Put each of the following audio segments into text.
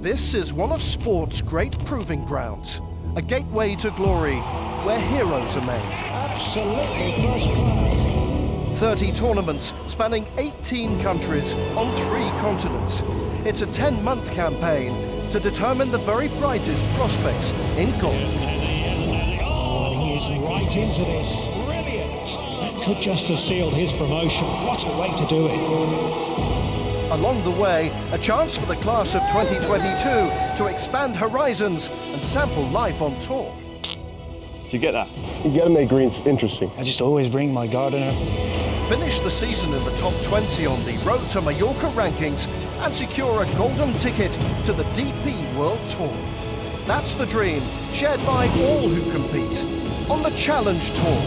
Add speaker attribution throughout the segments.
Speaker 1: This is one of sport's great proving grounds, a gateway to glory where heroes are made.
Speaker 2: Absolutely first class.
Speaker 1: 30 tournaments spanning 18 countries on 3 continents. It's a 10-month campaign to determine the very brightest prospects in golf.
Speaker 2: Oh, and he is right into this. Brilliant. That could just have sealed his promotion. What a way to do it.
Speaker 1: Along the way, a chance for the class of 2022 to expand horizons and sample life on tour.
Speaker 3: Do you get that?
Speaker 4: You got to make greens interesting.
Speaker 2: I just always bring my gardener.
Speaker 1: Finish the season in the top 20 on the Road to Majorca rankings and secure a golden ticket to the DP World Tour. That's the dream shared by all who compete on the Challenge Tour.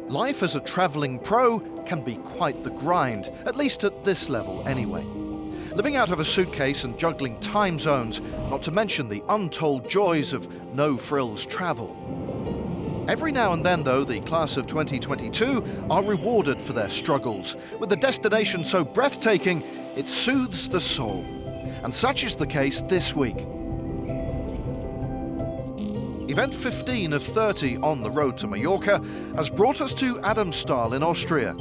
Speaker 1: Life as a travelling pro can be quite the grind, at least at this level anyway. Living out of a suitcase and juggling time zones, not to mention the untold joys of no-frills travel. Every now and then, though, the class of 2022 are rewarded for their struggles, with a destination so breathtaking it soothes the soul. And such is the case this week. Event 15 of 30 on the Road to Majorca has brought us to Adamstal in Austria,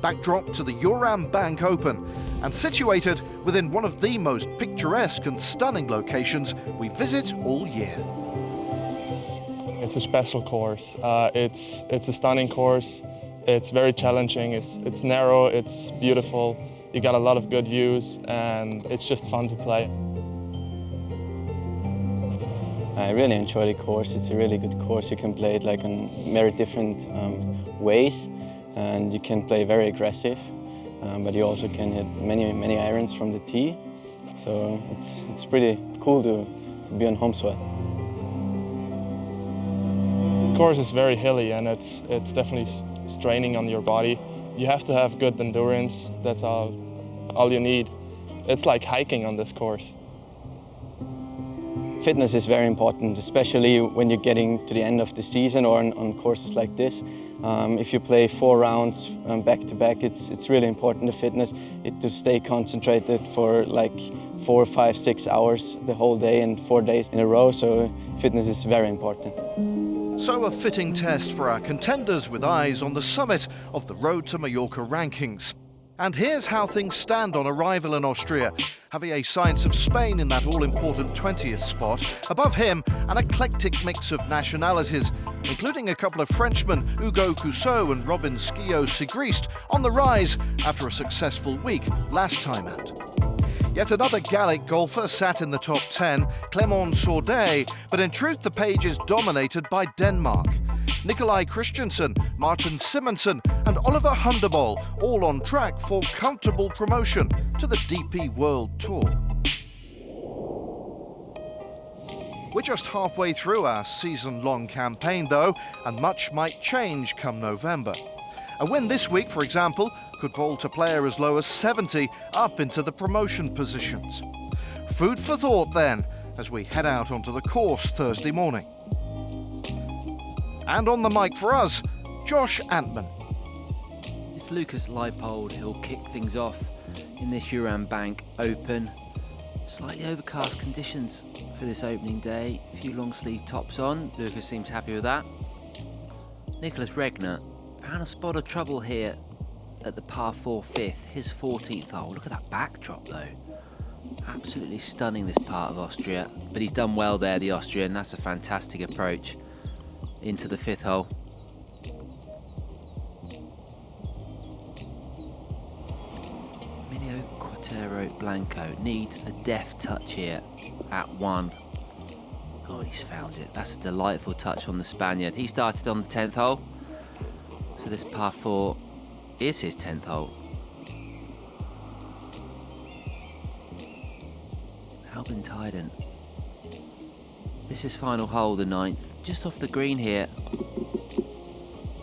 Speaker 1: backdrop to the Euram Bank Open, and situated within one of the most picturesque and stunning locations we visit all year.
Speaker 4: It's a special course. It's a stunning course. It's very challenging. It's narrow. It's beautiful. You got a lot of good views, and it's just fun to play.
Speaker 5: I really enjoy the course. It's a really good course. You can play it like in very different ways, and you can play very aggressive, but you also can hit many irons from the tee. So it's pretty cool to be on home soil.
Speaker 4: The course is very hilly, and it's definitely straining on your body. You have to have good endurance. That's all you need. It's like hiking on this course.
Speaker 5: Fitness is very important, especially when you're getting to the end of the season or on courses like this. If you play 4 rounds back to back, it's really important, the fitness, to stay concentrated for like 4, 5, 6 hours the whole day and 4 days in a row, so fitness is very important.
Speaker 1: So a fitting test for our contenders with eyes on the summit of the Road to Majorca rankings. And here's how things stand on arrival in Austria. Javier Sainz of Spain in that all-important 20th spot. Above him, an eclectic mix of nationalities, including a couple of Frenchmen, Hugo Cousseau and Robin Skio-Sigrist, on the rise after a successful week last time out. Yet another Gallic golfer sat in the top 10, Clément Sordet, but in truth the page is dominated by Denmark. Nikolai Christensen, Martin Simonsen and Oliver Hundebol, all on track for comfortable promotion to the DP World Tour. We're just halfway through our season-long campaign, though, and much might change come November. A win this week, for example, could vault a player as low as 70 up into the promotion positions. Food for thought, then, as we head out onto the course Thursday morning. And on the mic for us, Josh Antman.
Speaker 6: It's Lucas Leipold who'll kick things off in this Euram Bank Open. Slightly overcast conditions for this opening day. A few long sleeve tops on. Lucas seems happy with that. Nicholas Regner found a spot of trouble here at the par 4 fifth, his 14th hole. Look at that backdrop though. Absolutely stunning, this part of Austria. But he's done well there, the Austrian. That's a fantastic approach into the 5th hole. Emilio Quatero Blanco needs a deft touch here at 1. Oh, he's found it. That's a delightful touch from the Spaniard. He started on the 10th hole. So this par 4 is his 10th hole. Albin Tyden. This is final hole, the 9th. Just off the green here.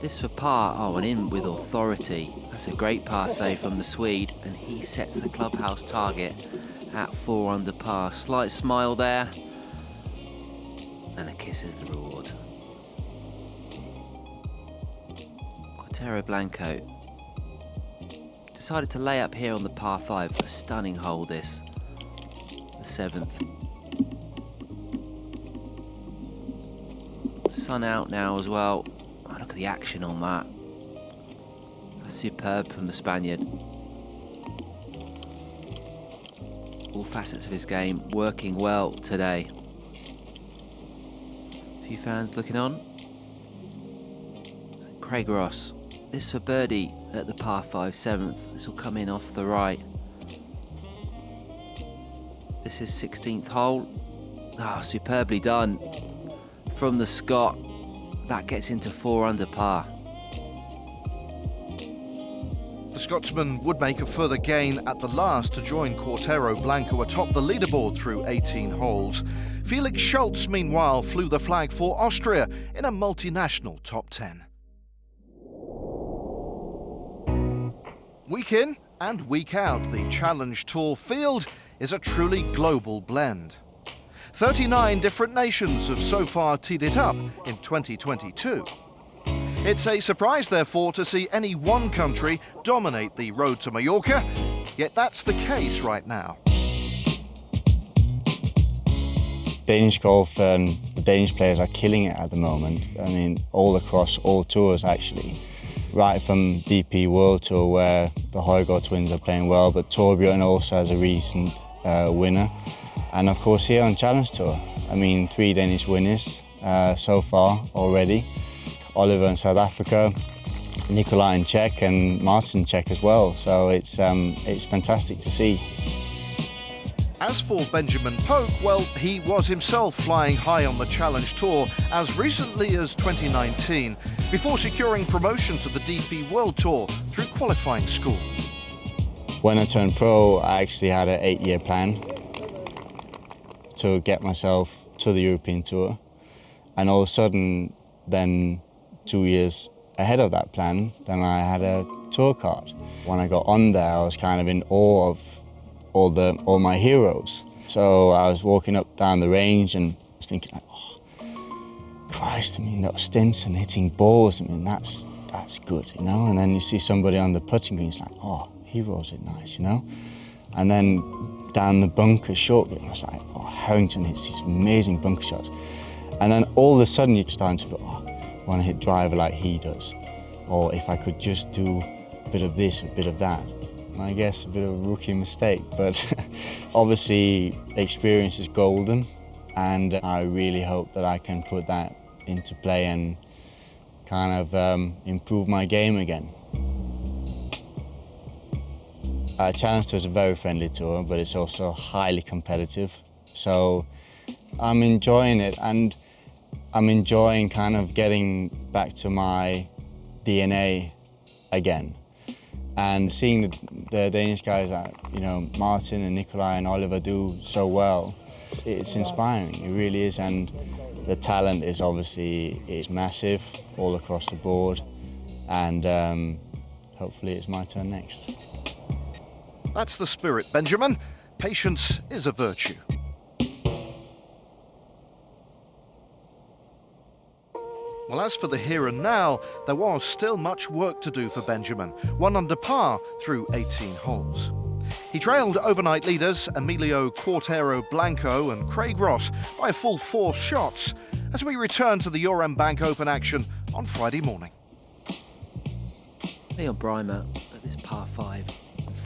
Speaker 6: This for par. Oh, and in with authority. That's a great par save from the Swede. And he sets the clubhouse target at 4 under par. Slight smile there. And a kiss is the reward. Quintero Blanco decided to lay up here on the par 5. A stunning hole this, the 7th. Sun out now as well. Oh, look at the action on that. That's superb from the Spaniard. All facets of his game working well today. A few fans looking on. Craig Ross. This for birdie at the par 5 7th. This will come in off the right. This is 16th hole. Ah, superbly done from the Scot. That gets into 4 under par.
Speaker 1: The Scotsman would make a further gain at the last to join Quintero Blanco atop the leaderboard through 18 holes. Felix Schultz, meanwhile, flew the flag for Austria in a multinational top 10. Week in and week out, the Challenge Tour field is a truly global blend. 39 different nations have so far teed it up in 2022. It's a surprise, therefore, to see any one country dominate the road to Majorca, yet that's the case right now.
Speaker 7: Danish golf and the Danish players are killing it at the moment. I mean, all across all tours, actually. Right from DP World Tour, where the Højgaard twins are playing well, but Torbjørn also has a recent winner. And of course here on Challenge Tour, I mean, 3 Danish winners so far already. Oliver in South Africa, Nikolai in Czech, and Martin in Czech as well. So it's fantastic to see.
Speaker 1: As for Benjamin Poke, well, he was himself flying high on the Challenge Tour as recently as 2019, before securing promotion to the DP World Tour through qualifying school.
Speaker 7: When I turned pro, I actually had an 8-year plan to get myself to the European Tour. And all of a sudden, then 2 years ahead of that plan, then I had a tour card. When I got on there, I was kind of in awe of all my heroes. So I was walking up down the range and I was thinking, like, oh, Christ, I mean, that Stinson hitting balls, I mean, that's good, you know? And then you see somebody on the putting green, it's like, oh, he rolls it nice, you know? And then down the bunker short game, I was like, oh, Harrington hits these amazing bunker shots. And then all of a sudden you're starting to go, oh, I want to hit driver like he does. Or if I could just do a bit of this, a bit of that. And I guess a bit of a rookie mistake, but obviously experience is golden, and I really hope that I can put that into play and kind of improve my game again. Challenge Tour is a very friendly tour, but it's also highly competitive. So I'm enjoying it, and I'm enjoying kind of getting back to my DNA again. And seeing the Danish guys that, you know, Martin and Nikolai and Oliver do so well, it's inspiring, it really is. And the talent is obviously massive all across the board. And hopefully it's my turn next.
Speaker 1: That's the spirit, Benjamin. Patience is a virtue. Well, as for the here and now, there was still much work to do for Benjamin, 1 under par through 18 holes. He trailed overnight leaders Emilio Quintero Blanco and Craig Ross by a full 4 shots as we return to the Euram Bank Open action on Friday morning.
Speaker 6: Leon Breimer at this par 5,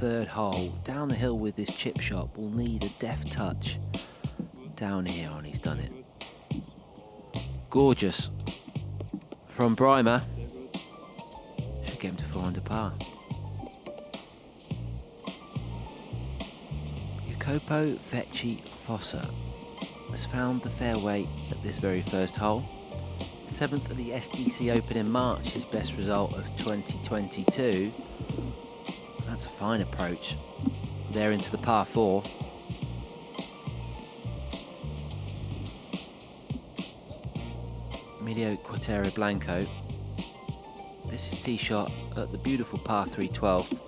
Speaker 6: 3rd hole, down the hill with this chip shot, will need a deft touch down here, and he's done it. Gorgeous from Breimer. Should get him to 4 under par. Jacopo Vecchi Fossa has found the fairway at this very first hole. 7th at the SDC Open in March, his best result of 2022. That's a fine approach. There into the par 4. Emilio Quintero Blanco. This is tee shot at the beautiful par 3 12th.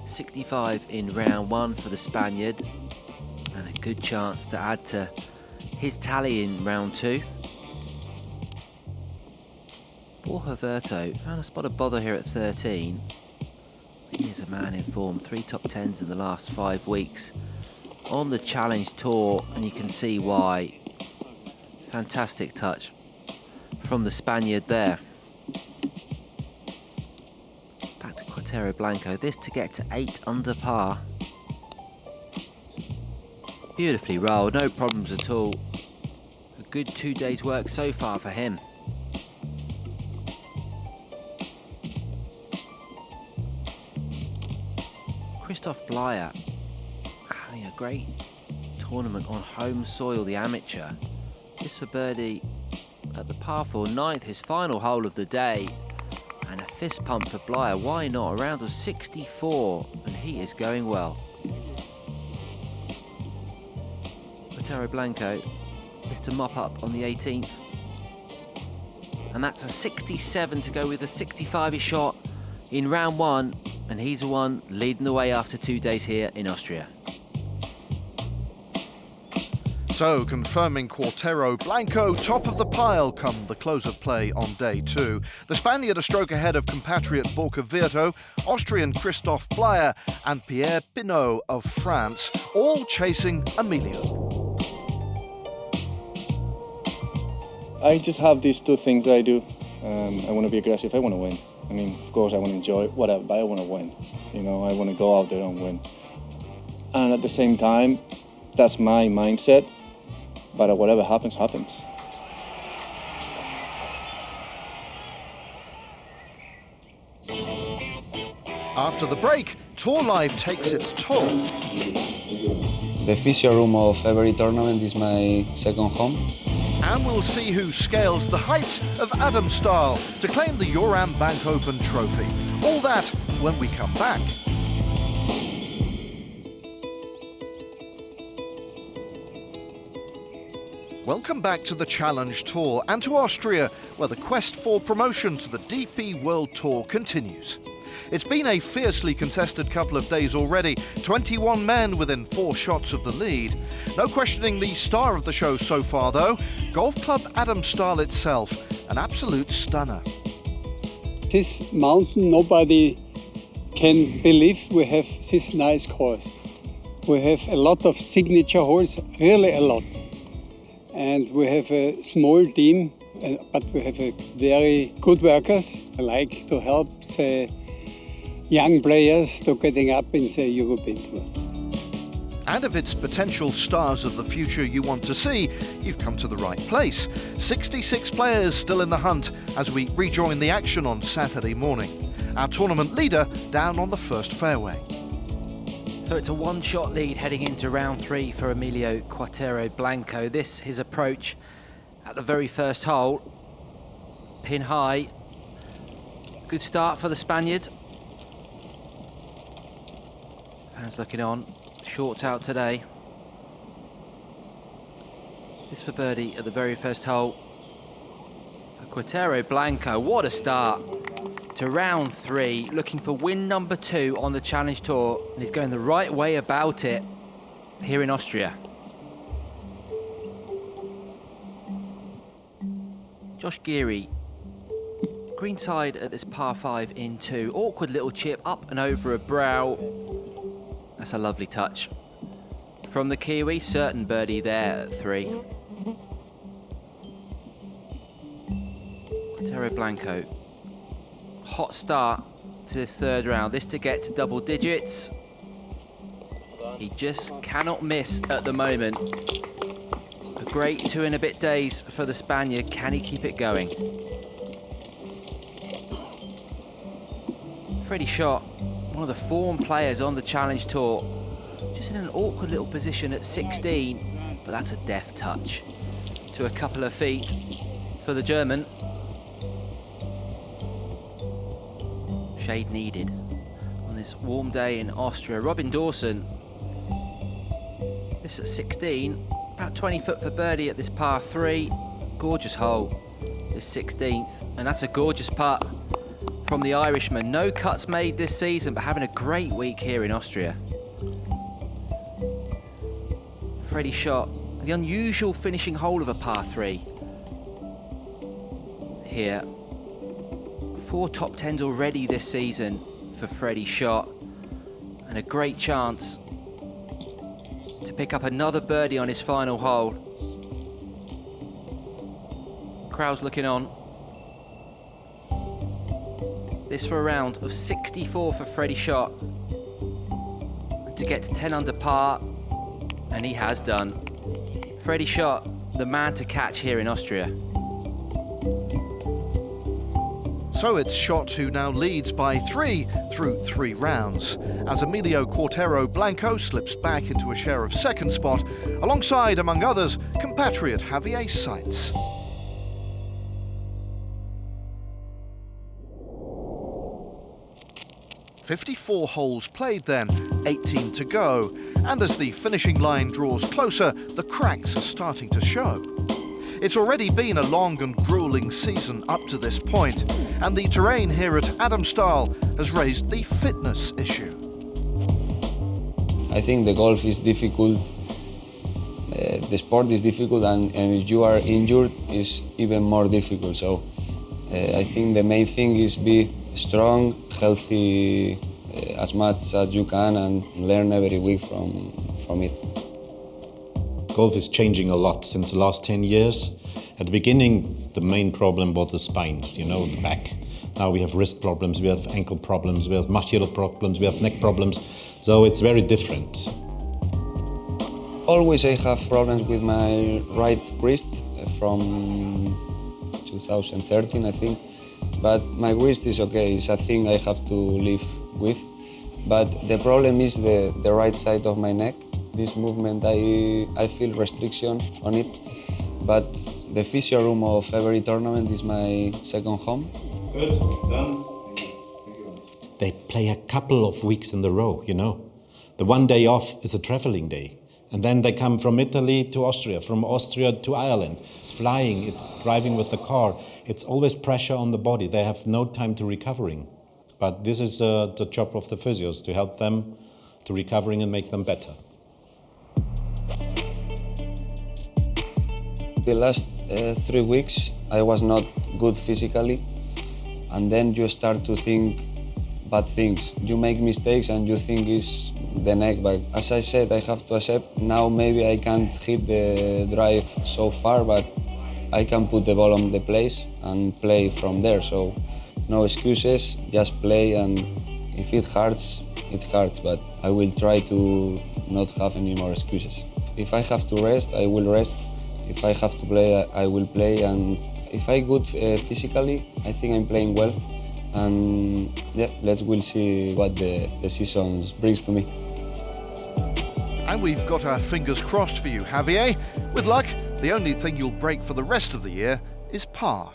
Speaker 6: 65 in round 1 for the Spaniard, and a good chance to add to his tally in round 2. Borja Verto found a spot of bother here at 13. He is a man in form, 3 top 10s in the last 5 weeks on the Challenge Tour, and you can see why. Fantastic touch from the Spaniard there. Back to Quintero Blanco, this to get to 8 under par. Beautifully rolled, no problems at all. A good 2 days work so far for him. Christoph Blyer having a great tournament on home soil, the amateur. This for birdie at the par 4 9th, his final hole of the day. And a fist pump for Blyer, why not? A round of 64, and he is going well. Quintero Blanco is to mop up on the 18th. And that's a 67 to go with a 65 he shot in round 1. And he's the one leading the way after 2 days here in Austria.
Speaker 1: So, confirming Quintero Blanco top of the pile come the close of play on day 2. The Spaniard a stroke ahead of compatriot Borja Verto, Austrian Christoph Blyer and Pierre Pinault of France, all chasing Emilio.
Speaker 8: I just have these 2 things that I do. I want to be aggressive, I want to win. I mean, of course I want to enjoy whatever, but I want to win. You know, I want to go out there and win. And at the same time, that's my mindset. But whatever happens, happens.
Speaker 1: After the break, tour life takes its toll.
Speaker 9: The official room of every tournament is my second home.
Speaker 1: And we'll see who scales the heights of Adam style to claim the Euram Bank Open trophy. All that when we come back. Welcome back to the Challenge Tour and to Austria, where the quest for promotion to the DP World Tour continues. It's been a fiercely contested couple of days already, 21 men within 4 shots of the lead. No questioning the star of the show so far though, Golf Club Adam Style itself, an absolute stunner.
Speaker 10: This mountain, nobody can believe we have this nice course. We have a lot of signature holes, really a lot. And we have a small team, but we have a very good workers. I like to help the young players to getting up in the European Tour.
Speaker 1: And if it's potential stars of the future you want to see, you've come to the right place. 66 players still in the hunt as we rejoin the action on Saturday morning. Our tournament leader down on the first fairway.
Speaker 6: So it's a 1-shot lead heading into round 3 for Emilio Quintero Blanco. This his approach at the very first hole. Pin high. Good start for the Spaniard. Fans looking on. Shorts out today. This for birdie at the very first hole. For Quintero Blanco, what a start to round 3, looking for win number 2 on the Challenge Tour, and he's going the right way about it here in Austria. Josh Geary, greenside at this par 5 in 2, awkward little chip up and over a brow. That's a lovely touch from the Kiwi, certain birdie there at 3. Quintero Blanco, hot start to this 3rd round. This to get to double digits. He just cannot miss at the moment. A great 2 and a bit days for the Spaniard. Can he keep it going? Freddie Schott, one of the form players on the Challenge Tour, just in an awkward little position at 16, but that's a deft touch to a couple of feet for the German. Shade needed on this warm day in Austria. Robin Dawson, this at 16, about 20 foot for birdie at this par 3. Gorgeous hole, this 16th, and that's a gorgeous putt from the Irishman. No cuts made this season, but having a great week here in Austria. Freddie Schott, the unusual finishing hole of a par 3 here. 4 top 10s already this season for Freddie Schott, and a great chance to pick up another birdie on his final hole. Crowd's looking on. This for a round of 64 for Freddie Schott to get to 10 under par, and he has done. Freddie Schott, the man to catch here in Austria.
Speaker 1: So it's Schott who now leads by 3 through 3 rounds, as Emilio Quartero Blanco slips back into a share of second spot, alongside, among others, compatriot Javier Sainz. "54 holes played then, 18 to go, and as the finishing line draws closer, the cracks are starting to show. It's already been a long and grueling season up to this point, and the terrain here at Adamstal has raised the fitness issue.
Speaker 9: I think the golf is difficult, the sport is difficult, and if you are injured, it's even more difficult. So I think the main thing is be strong, healthy as much as you can, and learn every week from it.
Speaker 11: Golf is changing a lot since the last 10 years. At the beginning, the main problem was the spines, the back. Now we have wrist problems, we have ankle problems, we have muscular problems, we have neck problems. So it's very different.
Speaker 9: Always I have problems with my right wrist from 2013, I think. But my wrist is okay, it's a thing I have to live with. But the problem is the right side of my neck. This movement, I feel restriction on it. But the physio room of every tournament is my second home.
Speaker 11: Good, done. They play a couple of weeks in a row, The one day off is a traveling day. And then they come from Italy to Austria, from Austria to Ireland. It's flying, it's driving with the car. It's always pressure on the body. They have no time to recovering. But this is the job of the physios, to help them to recovering and make them better.
Speaker 9: The last 3 weeks, I was not good physically. And then you start to think bad things. You make mistakes and you think it's the neck, but as I said, I have to accept now maybe I can't hit the drive so far, but I can put the ball on the place and play from there. So no excuses, just play, and if it hurts, but I will try to not have any more excuses. If I have to rest, I will rest. If I have to play, I will play, and if I'm good physically, I think I'm playing well. And yeah, we'll see what the season brings to me.
Speaker 1: And we've got our fingers crossed for you, Javier. With luck, the only thing you'll break for the rest of the year is par.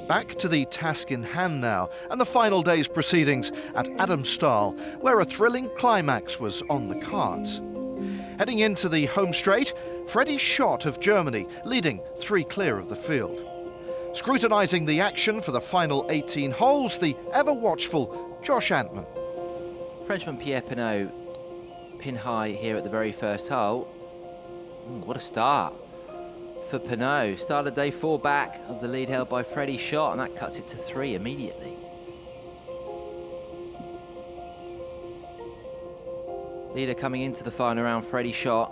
Speaker 1: Back to the task in hand now, and the final day's proceedings at Adamstal, where a thrilling climax was on the cards. Heading into the home straight, Freddie Schott of Germany leading 3 clear of the field. Scrutinising the action for the final 18 holes, the ever-watchful Josh Antman.
Speaker 6: Frenchman Pierre Pinot, pin high here at the very first hole. What a start for Pinot. Started day 4 back of the lead held by Freddie Schott, and that cuts it to 3 immediately. Leader coming into the final round, Freddie Schott,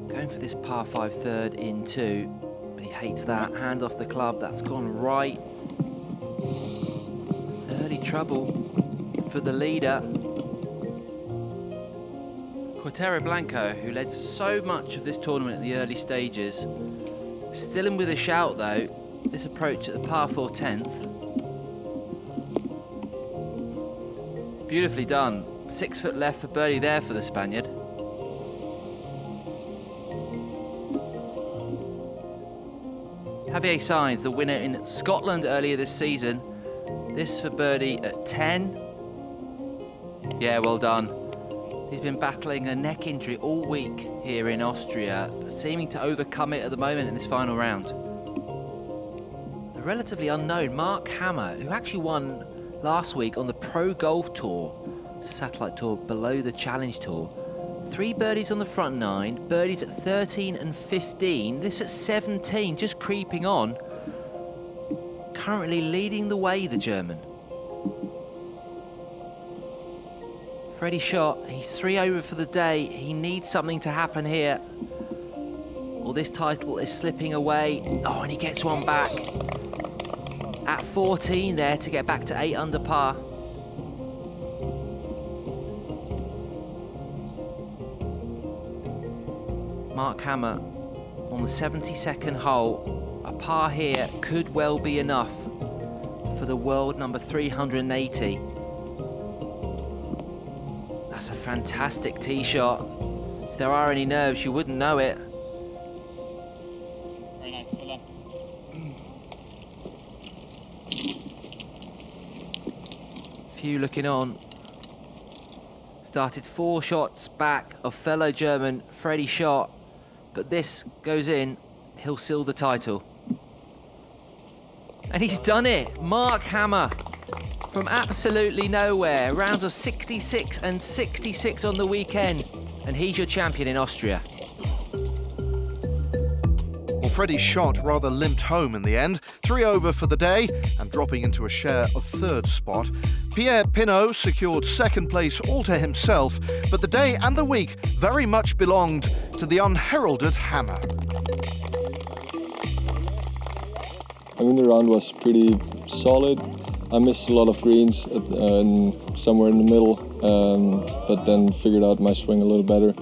Speaker 6: going for this par 5 third in 2, but he hates that. Hand off the club, that's gone right. Early trouble for the leader. Quartero Blanco, who led so much of this tournament at the early stages, still in with a shout though. This approach at the par 4 10th. Beautifully done. 6 foot left for birdie there for the Spaniard. Javier Sainz, the winner in Scotland earlier this season. This for birdie at 10. Yeah, well done. He's been battling a neck injury all week here in Austria, but seeming to overcome it at the moment in this final round. A relatively unknown Marc, who actually won last week on the Pro Golf Tour, satellite tour below the Challenge Tour, 3 birdies on the front 9, birdies at 13 and 15, this at 17, just creeping on. Currently leading the way, the German. Freddie shot, he's 3 over for the day. He needs something to happen here, or this title is slipping away. Oh, and he gets one back. At 14 there to get back to 8 under par. Marc Hammer on the 72nd hole. A par here could well be enough for the world number 380. That's a fantastic tee shot. If there are any nerves, you wouldn't know it.
Speaker 3: Very nice, well done.
Speaker 6: Few looking on. Started 4 shots back of fellow German Freddie Schott, but this goes in, he'll seal the title. And he's done it, Marc Hammer. From absolutely nowhere, rounds of 66 and 66 on the weekend, and he's your champion in Austria.
Speaker 1: Well, Freddie's shot rather limped home in the end, 3 over for the day and dropping into a share of 3rd spot. Pierre Pinault secured 2nd place all to himself, but the day and the week very much belonged to the unheralded Hammer.
Speaker 12: I mean, the round was pretty solid. I missed a lot of greens somewhere in the middle, but then figured out my swing a little better,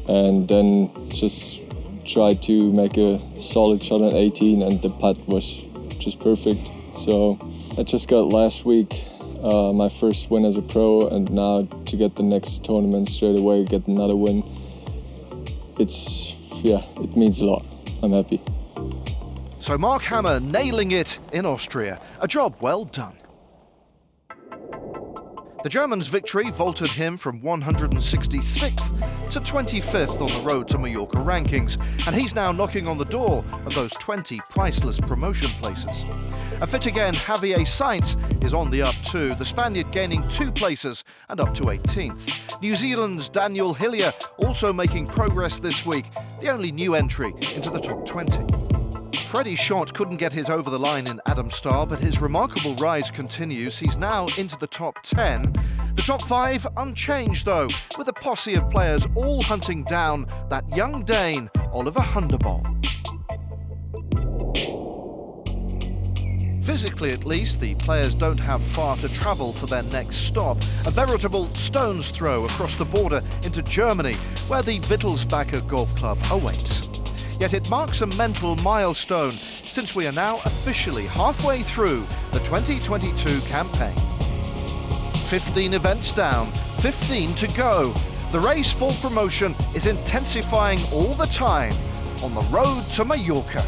Speaker 12: and then just tried to make a solid shot at 18, and the putt was just perfect. So I just got last week my first win as a pro, and now to get the next tournament straight away, get another win, it means a lot. I'm happy.
Speaker 1: So Marc Hammer nailing it in Austria, a job well done. The German's victory vaulted him from 166th to 25th on the road to Majorca rankings, and he's now knocking on the door of those 20 priceless promotion places. A fit again, Javier Sainz is on the up too, the Spaniard gaining 2 places and up to 18th. New Zealand's Daniel Hillier also making progress this week, the only new entry into the top 20. Freddie Schott couldn't get his over the line in Adams style, but his remarkable rise continues. He's now into the top 10. The top 5 unchanged though, with a posse of players all hunting down that young Dane, Oliver Hundebol. Physically at least, the players don't have far to travel for their next stop, a veritable stone's throw across the border into Germany, where the Wittelsbacher Golf Club awaits. Yet it marks a mental milestone, since we are now officially halfway through the 2022 campaign. 15 events down, 15 to go. The race for promotion is intensifying all the time on the road to Majorca.